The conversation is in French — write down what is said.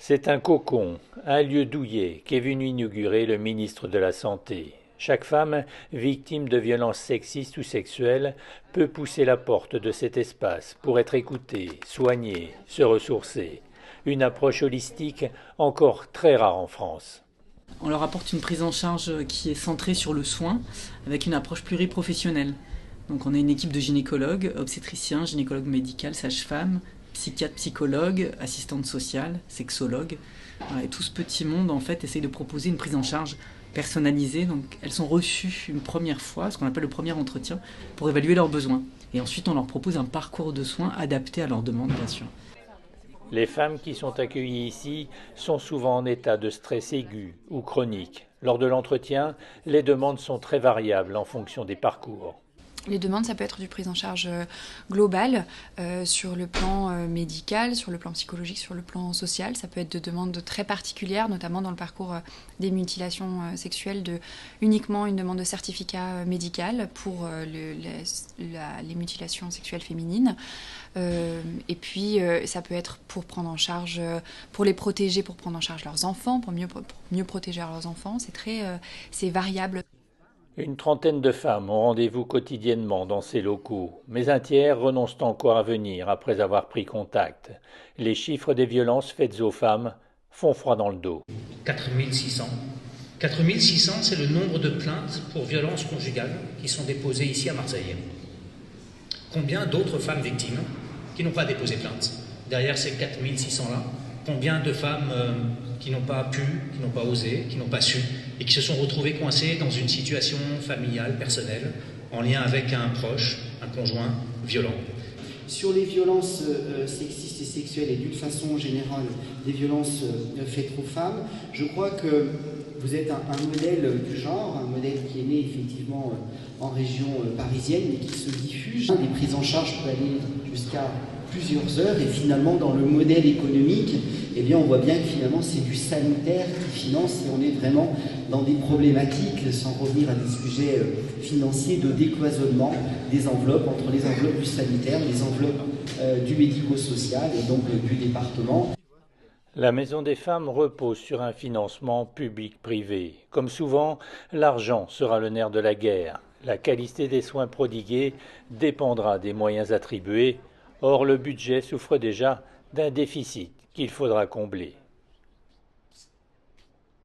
C'est un cocon, un lieu douillet qu'est venu inaugurer le ministre de la Santé. Chaque femme, victime de violences sexistes ou sexuelles, peut pousser la porte de cet espace pour être écoutée, soignée, se ressourcer. Une approche holistique encore très rare en France. On leur apporte une prise en charge qui est centrée sur le soin, avec une approche pluriprofessionnelle. Donc on a une équipe de gynécologues, obstétriciens, gynécologues médicales, sages-femmes, psychiatres, psychologues, assistantes sociales, sexologues. Voilà, et tout ce petit monde en fait essaye de proposer une prise en charge personnalisée. Donc elles sont reçues une première fois, ce qu'on appelle le premier entretien, pour évaluer leurs besoins. Et ensuite on leur propose un parcours de soins adapté à leurs demandes bien sûr. Les femmes qui sont accueillies ici sont souvent en état de stress aigu ou chronique. Lors de l'entretien, les demandes sont très variables en fonction des parcours. Les demandes, ça peut être du prise en charge globale sur le plan médical, sur le plan psychologique, sur le plan social. Ça peut être de demandes très particulières, notamment dans le parcours des mutilations sexuelles, uniquement une demande de certificat médical pour les mutilations sexuelles féminines. Et puis, ça peut être pour prendre en charge, pour les protéger, pour prendre en charge leurs enfants, pour mieux protéger leurs enfants. C'est variable. Une trentaine de femmes ont rendez-vous quotidiennement dans ces locaux, mais un tiers renoncent encore à venir après avoir pris contact. Les chiffres des violences faites aux femmes font froid dans le dos. 4600. 4600, c'est le nombre de plaintes pour violences conjugales qui sont déposées ici à Marseille. Combien d'autres femmes victimes qui n'ont pas déposé plainte? Derrière ces 4600-là, combien de femmes qui n'ont pas pu, qui n'ont pas osé, qui n'ont pas su, et qui se sont retrouvées coincées dans une situation familiale, personnelle, en lien avec un proche, un conjoint violent. Sur les violences sexistes et sexuelles et d'une façon générale des violences faites aux femmes, je crois que vous êtes un modèle du genre, un modèle qui est né effectivement en région parisienne mais qui se diffuse. Des prises en charge peuvent aller jusqu'à plusieurs heures et finalement dans le modèle économique, eh bien on voit bien que finalement c'est du sanitaire qui finance et on est vraiment dans des problématiques, sans revenir à des sujets financiers, de décloisonnement des enveloppes entre les enveloppes du sanitaire, les enveloppes du médico-social et donc du département. La Maison des femmes repose sur un financement public-privé. Comme souvent, l'argent sera le nerf de la guerre. La qualité des soins prodigués dépendra des moyens attribués. Or, le budget souffre déjà d'un déficit qu'il faudra combler.